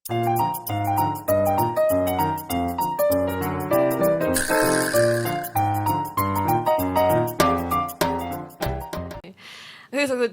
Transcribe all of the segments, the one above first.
그래서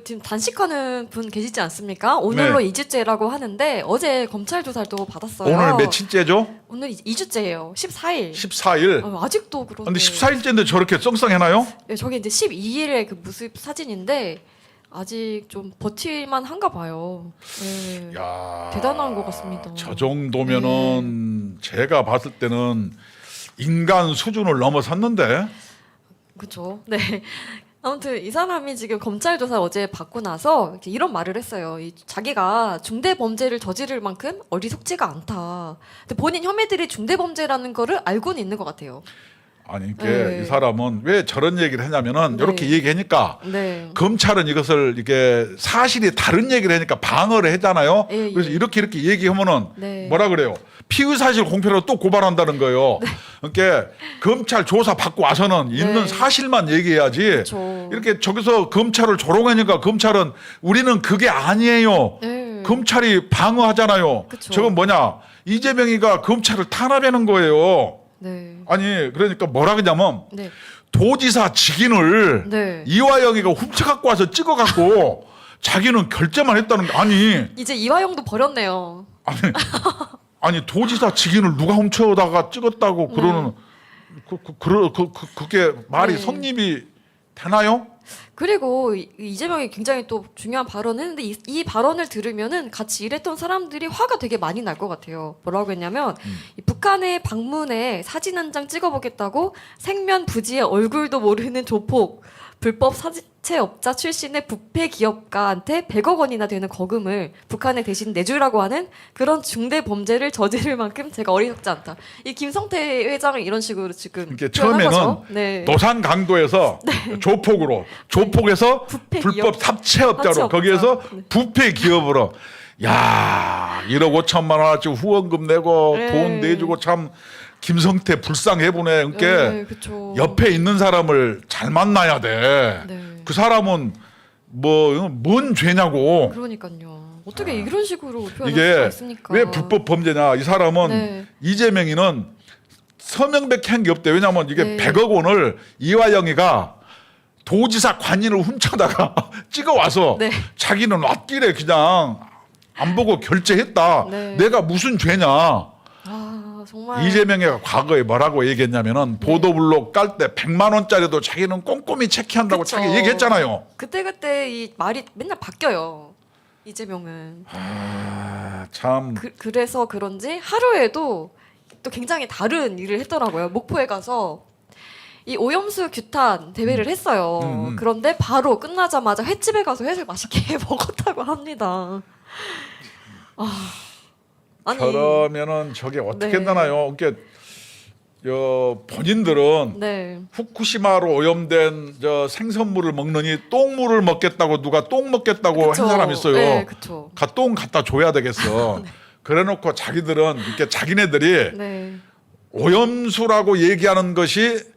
지금 단식하는 분 계시지 않습니까? 오늘로 네. 2주째라고 하는데 어제 검찰 조사도 받았어요. 오늘 며칠째죠? 오늘 2주째예요. 14일. 14일. 아직도 그런데. 근데 14일째인데 저렇게 썽썽해나요? 네, 저게 이제 12일의 그 모습 사진인데 아직 좀 버틸만 한가 봐요. 네. 야, 대단한 것 같습니다. 저 정도면은 제가 봤을 때는 인간 수준을 넘어섰는데. 그렇죠. 네. 아무튼 이 사람이 지금 검찰 조사 어제 받고 나서 이렇게 이런 말을 했어요. 자기가 중대 범죄를 저지를 만큼 어리석지가 않다. 근데 본인 혐의들이 중대 범죄라는 거를 알고는 있는 것 같아요. 아니 이게 네. 이 사람은 왜 저런 얘기를 하냐면은 네. 이렇게 얘기하니까 네. 검찰은 이것을 이게 사실이 다른 얘기를 하니까 방어를 하잖아요. 예, 예. 그래서 이렇게 얘기하면은 네. 뭐라 그래요? 피의 사실 공표로 또 고발한다는 거예요. 그러니까 검찰 조사 받고 와서는 있는 네. 사실만 얘기해야지. 그렇죠. 이렇게 저기서 검찰을 조롱하니까 검찰은 우리는 그게 아니에요. 네. 검찰이 방어하잖아요. 그쵸. 저건 뭐냐? 이재명이가 검찰을 탄압하는 거예요. 네. 아니 그러니까 뭐라 그러냐면 네. 도지사 직인을 네. 이화영이가 훔쳐갖고 와서 찍어갖고 자기는 결재만 했다는 게 아니 이제 이화영도 버렸네요. 아니 도지사 직인을 누가 훔쳐다가 찍었다고 그러는 그게 말이 네. 성립이 되나요? 그리고 이재명이 굉장히 또 중요한 발언을 했는데 이 발언을 들으면은 같이 일했던 사람들이 화가 되게 많이 날 것 같아요. 뭐라고 했냐면 이 북한의 방문에 사진 한 장 찍어보겠다고 생면 부지의 얼굴도 모르는 조폭 불법 사채업자 출신의 부패 기업가한테 100억 원이나 되는 거금을 북한에 대신 내주라고 하는 그런 중대 범죄를 저지를 만큼 제가 어리석지 않다. 이 김성태 회장을 이런 식으로 지금 이게 표현한 처음에는 거죠. 네. 노산 강도에서 조폭으로 조폭에서 부패 불법 기업. 사채업자로 사채업자. 거기에서 네. 부패 기업으로 야 1억 5천만 원어치 후원금 내고 네. 돈 내주고 참 김성태 불쌍해보네. 그러니까 네, 그쵸. 옆에 있는 사람을 잘 만나야 돼. 네. 그 사람은 뭔 죄냐고. 그러니까요. 어떻게 이런 식으로 표현할 수가 이게 있습니까? 왜 불법 범죄냐. 이 사람은 네. 이재명이는 서명밖에 한 게 없대. 왜냐하면 이게 네. 100억 원을 이화영이가 도지사 관인을 훔쳐다가 찍어와서 네. 자기는 왔길래 그냥 안 보고 결제했다. 네. 내가 무슨 죄냐. 아 정말 이재명이 과거에 뭐라고 얘기했냐면은 보도블록 깔 때 100만 원짜리도 자기는 꼼꼼히 체크한다고 그쵸. 자기 얘기했잖아요. 그때 이 말이 맨날 바뀌어요. 이재명은 참 그래서 그런지 하루에도 또 굉장히 다른 일을 했더라고요. 목포에 가서 이 오염수 규탄 대회를 했어요. 그런데 바로 끝나자마자 횟집에 가서 회를 맛있게 먹었다고 합니다. 아니 그러면은 저게 어떻게 네. 되나요? 그러니까 본인들은 네. 후쿠시마로 오염된 저 생선물을 먹느니 똥물을 먹겠다고 누가 똥 먹겠다고 그쵸. 한 사람 있어요. 네, 그쵸. 똥 갖다 줘야 되겠어. 그래놓고 자기들은 이렇게 자기네들이 네. 오염수라고 얘기하는 것이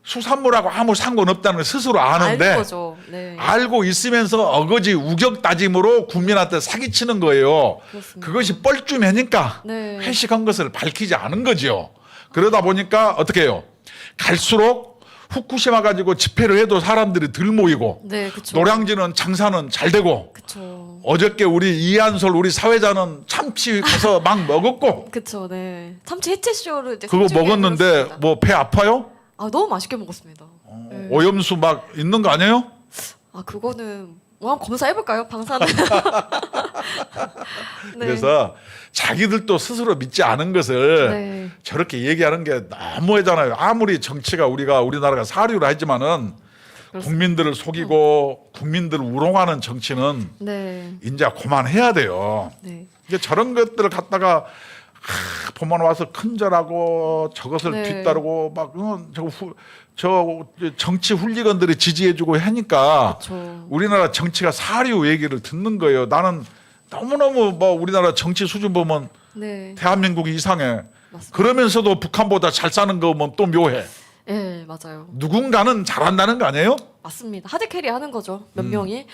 수산물하고 아무 상관없다는 걸 스스로 아는데 아는 거죠. 네. 알고 있으면서 어거지 우격다짐으로 국민한테 사기치는 거예요. 그렇습니다. 그것이 뻘쭘하니까 네. 회식한 것을 밝히지 않은 거죠. 그러다 보니까 어떻게 해요? 갈수록 후쿠시마 가지고 집회를 해도 사람들이 덜 모이고 네, 그쵸. 노량진은 장사는 잘 되고 그쵸. 어저께 우리 이한솔 우리 사회자는 참치 가서 막 먹었고 그쵸, 네. 참치 해체 쇼를 이제 그거 생중계를 먹었는데 했습니다. 뭐 배 아파요? 아 너무 맛있게 먹었습니다. 네. 오염수 막 있는 거 아니에요? 아 그거는 뭐 한번 검사해볼까요, 방사는? 네. 그래서 자기들도 스스로 믿지 않은 것을 네. 저렇게 얘기하는 게 너무하잖아요. 아무리 정치가 우리나라가 사류를 하지만은 국민들을 속이고 국민들을 우롱하는 정치는 네. 이제 그만해야 돼요. 네. 이게 저런 것들을 갖다가 보면 와서 큰절하고 저것을 네. 뒤따르고 막 저 정치 훌리건들이 지지해주고 하니까 그쵸. 우리나라 정치가 사류 얘기를 듣는 거예요. 나는 너무너무 뭐 우리나라 정치 수준 보면 네. 대한민국이 이상해. 맞습니다. 그러면서도 북한보다 잘 사는 거 보면 또 묘해. 예, 맞아요. 누군가는 잘한다는 거 아니에요? 맞습니다. 하드캐리 하는 거죠. 몇 명이.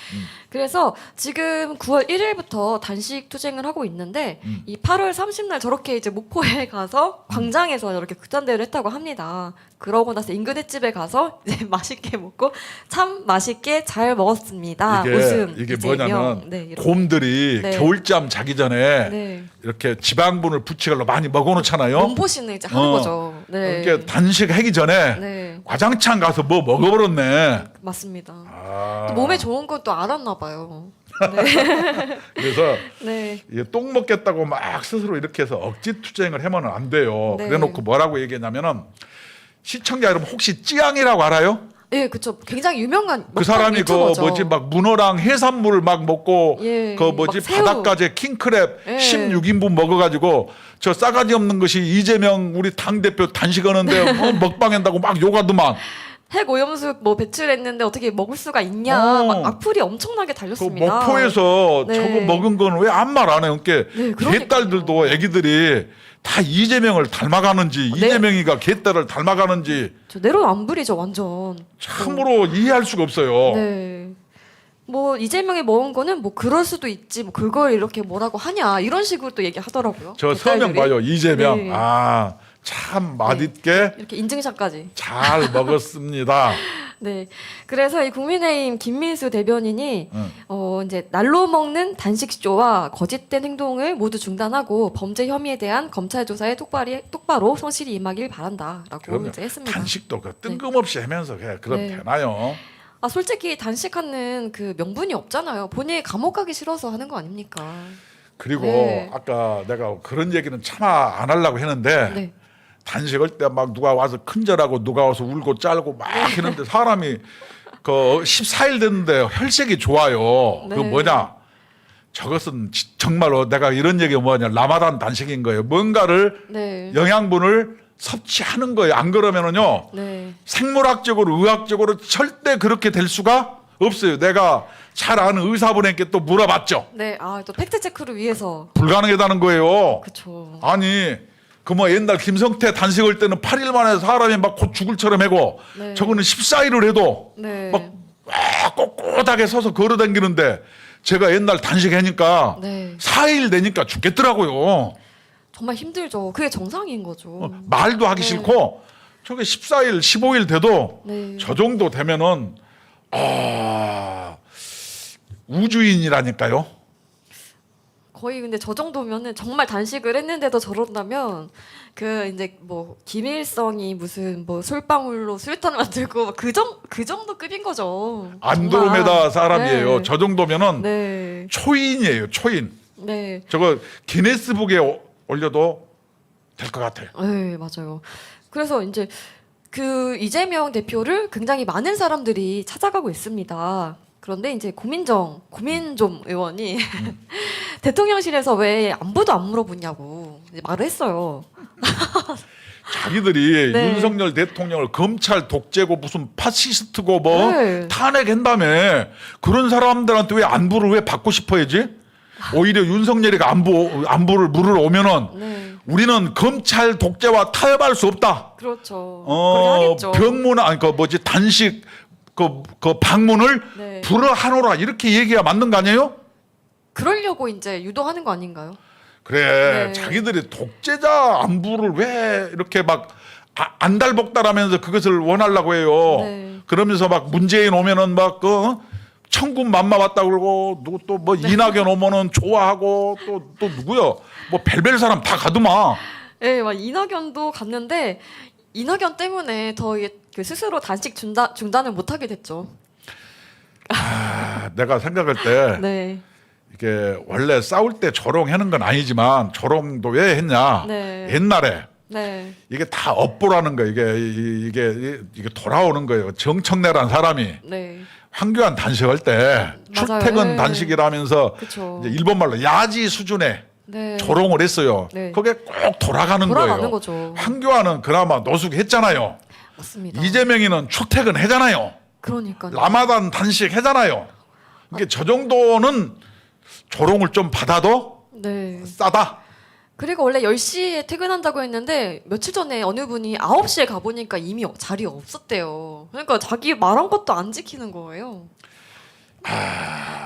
그래서 지금 9월 1일부터 단식 투쟁을 하고 있는데 이 8월 30날 저렇게 이제 목포에 가서 광장에서 이렇게 극단대회를 했다고 합니다. 그러고 나서 인근 횟집에 가서 이제 맛있게 먹고 참 맛있게 잘 먹었습니다. 웃음 이게 이재명. 뭐냐면 네, 이렇게. 곰들이 네. 겨울잠 자기 전에 네. 이렇게 지방분을 부치걸로 많이 먹어놓잖아요. 몸보신을 이제 하는 어. 거죠. 네. 이렇게 단식하기 전에 네. 과장창 가서 뭐 먹어버렸네. 맞습니다. 아. 또 몸에 좋은 건 또 알았나 봐요. 그래서 네. 이게 똥 먹겠다고 막 스스로 이렇게 해서 억지 투쟁을 하면 안 돼요. 네. 그래놓고 뭐라고 얘기했냐면은 시청자 여러분 혹시 찌양이라고 알아요? 예, 그쵸. 굉장히 유명한 그 사람이 그 유튜버죠. 뭐지 막 문어랑 해산물 막 먹고 예, 그 뭐지 막 새우. 바닷가재 킹크랩 예. 16인분 먹어가지고 저 싸가지 없는 것이 이재명 우리 당 대표 단식하는데 먹방한다고 막 욕하더만. 핵 오염수 뭐 배출했는데 어떻게 먹을 수가 있냐 어. 막 악플이 엄청나게 그 달렸습니다. 목포에서 네. 저거 먹은 건 왜 아무 말 안 해요? 그러니까 네, 그러니까요. 개딸들도 애기들이 다 이재명을 닮아가는지 네. 이재명이가 개딸을 닮아가는지 저 내로남불이죠 완전. 참으로 이해할 수가 없어요. 네. 뭐 이재명이 먹은 거는 뭐 그럴 수도 있지 뭐 그걸 이렇게 뭐라고 하냐 이런 식으로 또 얘기하더라고요. 저 서명 개딸들이. 봐요. 이재명. 네. 아, 참 맛있게 이렇게 인증샷까지. 잘 먹었습니다. 네. 그래서 이 국민의힘 김민수 대변인이 응. 이제 날로 먹는 단식쇼와 거짓된 행동을 모두 중단하고 범죄 혐의에 대한 검찰 조사에 똑바로 성실히 임하길 바란다라고 그럼요. 이제 했습니다. 단식도 그 뜬금없이 하면서 그냥 그럼 네. 되나요? 아 솔직히 단식하는 그 명분이 없잖아요. 본인이 감옥 가기 싫어서 하는 거 아닙니까? 그리고 네. 아까 내가 그런 얘기는 차마 안 하려고 했는데 네. 단식할 때 막 누가 와서 큰절하고 누가 와서 울고 짤고 막 했는데 사람이 그 14일 됐는데 혈색이 좋아요. 네. 그 뭐냐? 저것은 정말로 내가 이런 얘기가 뭐냐? 라마단 단식인 거예요. 뭔가를 네. 영양분을 섭취하는 거예요. 안 그러면은요. 네. 생물학적으로 의학적으로 절대 그렇게 될 수가 없어요. 내가 잘 아는 의사분에게 또 물어봤죠. 네. 아 또 팩트 체크를 위해서. 불가능하다는 거예요. 그렇죠. 아니 그 뭐 옛날 김성태 단식할 때는 8일 만에 사람이 막 곧 죽을처럼 하고 네. 저거는 14일을 해도 네. 막 꼿꼿하게 서서 걸어다니는데 제가 옛날 단식하니까 네. 4일 되니까 죽겠더라고요. 정말 힘들죠. 그게 정상인 거죠. 말도 하기 네. 싫고 저게 14일, 15일 돼도 네. 저 정도 되면은 우주인이라니까요. 거의 근데 저 정도면은 정말 단식을 했는데도 저런다면 그 이제 뭐 김일성이 무슨 뭐 솔방울로 수류탄을 만들고 그 정도 급인 거죠. 안드로메다 정말. 사람이에요. 네. 저 정도면은 네. 초인이에요. 초인. 네. 저거 기네스북에 올려도 될 것 같아요. 네, 맞아요. 그래서 이제 그 이재명 대표를 굉장히 많은 사람들이 찾아가고 있습니다. 그런데 이제 고민좀 의원이 대통령실에서 왜 안부도 안 물어보냐고 이제 말을 했어요. 자기들이 네. 윤석열 대통령을 검찰 독재고 무슨 파시스트고 뭐 네. 탄핵한다며 그런 사람들한테 왜 안부를 왜 받고 싶어야지? 오히려 윤석열이가 안부를 물으러 오면은 네, 우리는 검찰 독재와 타협할 수 없다. 그렇죠. 그렇게 하겠죠. 병문 아니 그 뭐지 단식 그 방문을 네. 불허하노라 이렇게 얘기가 맞는 거 아니에요? 그러려고 이제 유도하는 거 아닌가요? 그래 네. 자기들이 독재자 안부를 왜 이렇게 막 안달복달하면서 그것을 원하려고 해요. 네. 그러면서 막 문재인 오면은 막 천군 만마 왔다 그러고 또 뭐 이낙연 오면은 좋아하고 또 누구요? 뭐 별별 사람 다 가더만. 네, 막 이낙연도 갔는데 이낙연 때문에 더 이게 그 스스로 단식 중단을 못 하게 됐죠. 내가 생각할 때 네, 이게 원래 싸울 때 조롱하는 건 아니지만 조롱도 왜 했냐? 네. 옛날에 네, 이게 다 업보라는 거 이게 돌아오는 거예요. 정청래란 사람이 네, 황교안 단식할 때 맞아요. 출퇴근 네. 단식이라면서 그렇죠. 이제 일본말로 야지 수준의 네. 조롱을 했어요. 네. 그게 꼭 돌아가는 거예요. 거죠. 황교안은 그나마 노숙했잖아요. 맞습니다. 이재명이는 출퇴근 하잖아요. 그러니까요. 라마단 단식 하잖아요. 그러니까 저 정도는 조롱을 좀 받아도 네. 싸다. 그리고 원래 10시에 퇴근한다고 했는데 며칠 전에 어느 분이 9시에 가보니까 이미 자리 없었대요. 그러니까 자기 말한 것도 안 지키는 거예요.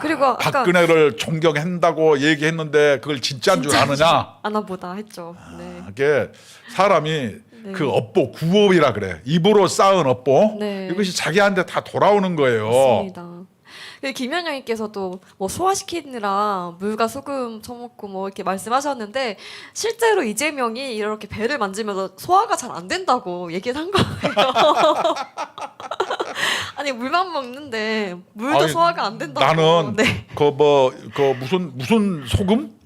그리고 아까 박근혜를 존경한다고 얘기했는데 그걸 진짜인 줄 아느냐? 아나보다 했죠. 네. 이게 사람이 네. 그 업보 구업이라 그래. 입으로 쌓은 업보 네. 이것이 자기한테 다 돌아오는 거예요. 맞습니다. 김현영님께서도 뭐 소화시키느라 물과 소금 처먹고 뭐 이렇게 말씀하셨는데 실제로 이재명이 이렇게 배를 만지면서 소화가 잘 안 된다고 얘기를 한 거예요. 아니 물만 먹는데 물도 아니, 소화가 안 된다고. 나는 네. 그 무슨 소금?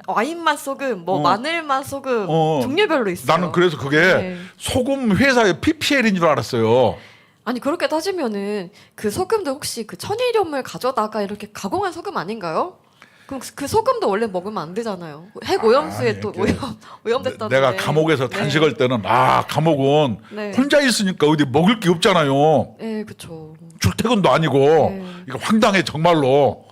와인맛 소금, 뭐 마늘맛 소금 어. 종류별로 있어요. 나는 그래서 그게 네. 소금 회사의 PPL인 줄 알았어요. 아니 그렇게 따지면은 그 소금도 혹시 그 천일염을 가져다가 이렇게 가공한 소금 아닌가요? 그럼 그 소금도 원래 먹으면 안 되잖아요. 핵 오염수에 아니, 또 이게 오염됐다는데. 내가 감옥에서 네. 단식할 때는 감옥은 네. 혼자 있으니까 어디 먹을 게 없잖아요. 네, 그렇죠. 출퇴근도 아니고 네. 이거 황당해 정말로.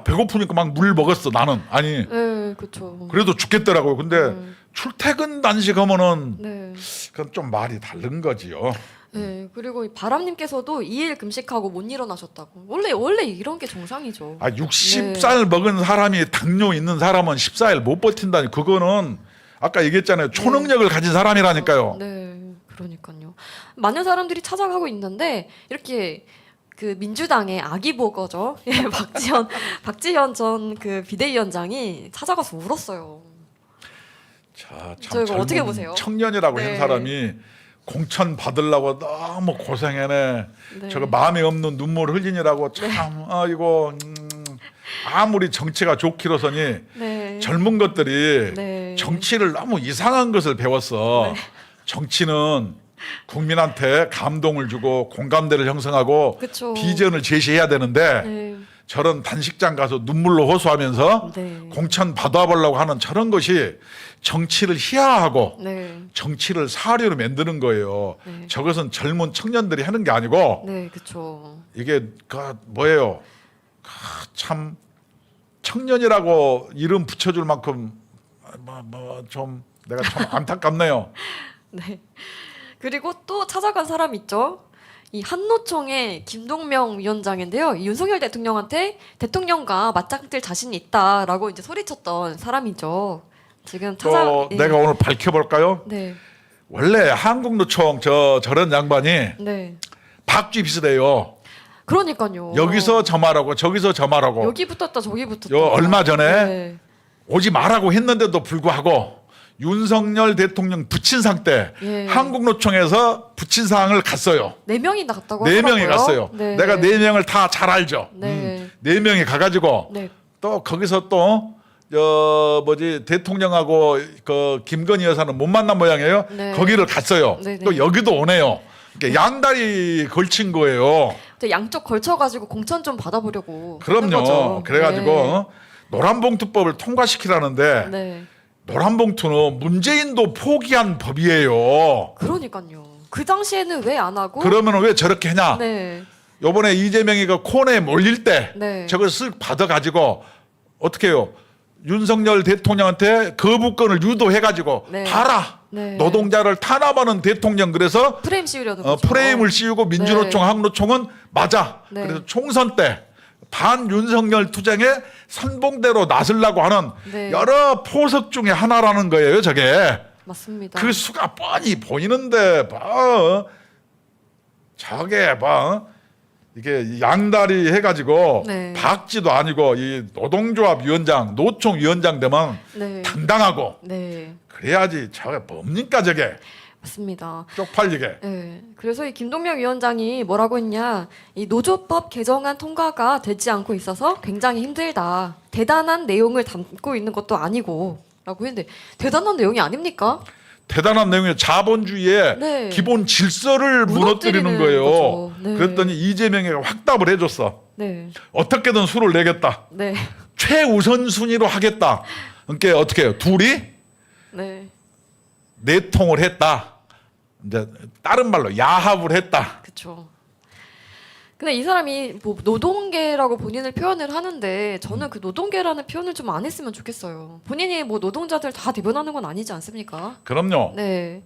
배고프니까 막 물 먹었어 나는. 아니 네, 그렇죠. 그래도 죽겠더라고요. 근데 출퇴근 단식하면은 네. 그건 좀 말이 다른 거지요. 네, 그리고 이 바람님께서도 2일 금식하고 못 일어나셨다고. 원래 이런 게 정상이죠. 60살 먹은 사람이 당뇨 있는 사람은 14일 못 버틴다니 그거는 아까 얘기했잖아요. 초능력을 가진 사람이라니까요. 네, 그러니까요. 많은 사람들이 찾아가고 있는데 이렇게 그 민주당의 아기보거죠. 예, 박지현 전 그 비대위원장이 찾아가서 울었어요. 자, 저 이거 참 어떻게 젊은 보세요? 청년이라고 네. 한 사람이 공천 받으려고 너무 고생해내. 네. 저거 마음에 없는 눈물 흘리느라고 참 이거 아무리 정치가 좋기로서니 네. 젊은 것들이 네. 정치를 너무 이상한 것을 배웠어. 정치는 국민한테 감동을 주고 공감대를 형성하고 그쵸. 비전을 제시해야 되는데 네. 저런 단식장 가서 눈물로 호소하면서 네. 공천 받아보려고 하는 저런 것이 정치를 희화하고 네. 정치를 사료로 만드는 거예요. 네. 저것은 젊은 청년들이 하는 게 아니고 네, 그렇죠. 이게 그 뭐예요? 참 청년이라고 이름 붙여줄 만큼 좀 내가 참 안타깝네요. 네. 그리고 또 찾아간 사람 있죠. 이 한노총의 김동명 위원장인데요. 이 윤석열 대통령한테 대통령과 맞짱뜰 자신이 있다라고 이제 소리쳤던 사람이죠. 지금 또 예. 내가 오늘 밝혀볼까요? 네. 원래 한국노총 저런 양반이 네. 박쥐 비슷해요. 그러니까요. 여기서 저 말하고 저기서 저 말하고 여기 붙었다 저기 붙었다. 얼마 전에 네. 오지 말라고 했는데도 불구하고 윤석열 대통령 부친상 때 예. 한국노총에서 부친상을 갔어요. 4명이나 갔다고 네 하더라고요. 명이 갔어요. 네. 내가 4명을 다 잘 알죠. 네. 4명이 가가지고 네. 또 거기서 또 대통령하고 그 김건희 여사는 못 만난 모양이에요. 네. 거기를 갔어요. 네, 네. 또 여기도 오네요. 그러니까 양다리 걸친 거예요. 또 양쪽 걸쳐가지고 공천 좀 받아보려고. 하는 그럼요. 거죠. 그래가지고 네. 노란봉투법을 통과시키라는데 네. 노란봉투는 문재인도 포기한 법이에요. 그러니까요. 그 당시에는 왜 안 하고? 그러면 왜 저렇게 하냐? 네. 요번에 이재명이가 코너에 몰릴 때 네. 저걸 쓱 받아가지고 어떻게 해요? 윤석열 대통령한테 거부권을 유도해가지고 네. 봐라. 네. 노동자를 탄압하는 대통령. 그래서 프레임 씌우려는 거죠. 프레임을 씌우고 민주노총, 네. 한노총은 맞아. 네. 그래서 총선 때 반윤석열 투쟁에 선봉대로 나서려고 하는 네. 여러 포석 중에 하나라는 거예요. 저게. 맞습니다. 그 수가 뻔히 보이는데 저게 이게 양다리 해가지고 네. 박쥐도 아니고 이 노동조합 위원장, 노총 위원장 되면 네. 당당하고 네. 그래야지 저게 뭡니까 저게 맞습니다. 쪽팔리게. 네. 그래서 이 김동명 위원장이 뭐라고 했냐? 이 노조법 개정안 통과가 되지 않고 있어서 굉장히 힘들다. 대단한 내용을 담고 있는 것도 아니고.라고 했는데 대단한 내용이 아닙니까? 대단한 내용의 자본주의의 네. 기본 질서를 무너뜨리는 무너뜨리는 거예요. 거죠. 네. 그랬더니 이재명이 확답을 해줬어. 네. 어떻게든 수를 내겠다. 네. 최우선 순위로 하겠다. 그러니까 어떻게 해요? 둘이 네. 내통을 했다. 이제 다른 말로 야합을 했다. 그렇죠. 근데 이 사람이 뭐 노동계라고 본인을 표현을 하는데 저는 그 노동계라는 표현을 좀 안 했으면 좋겠어요. 본인이 뭐 노동자들 다 대변하는 건 아니지 않습니까? 그럼요. 네.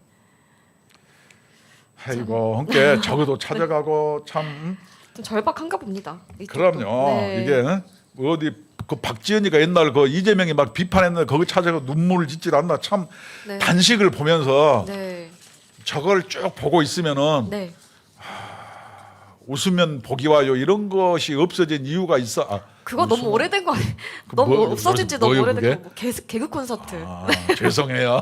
아이고 함께 적어도 찾아가고 참 좀 절박한가 봅니다. 이쪽도. 그럼요. 네. 이게 어디 그 박지원이가 옛날 그 이재명이 막 비판했는데 거기 찾아가 눈물을 짓질 않나 참 네. 단식을 보면서 네. 저걸 쭉 보고 있으면은 네. 웃으면 복이 와요 이런 것이 없어진 이유가 있어. 그거 너무 웃으면- 오래된 거 아니에요? 그 너무 뭐- 없어진 지 뭐예요, 너무 오래된 그게? 거. 뭐 개그 콘서트. 죄송해요.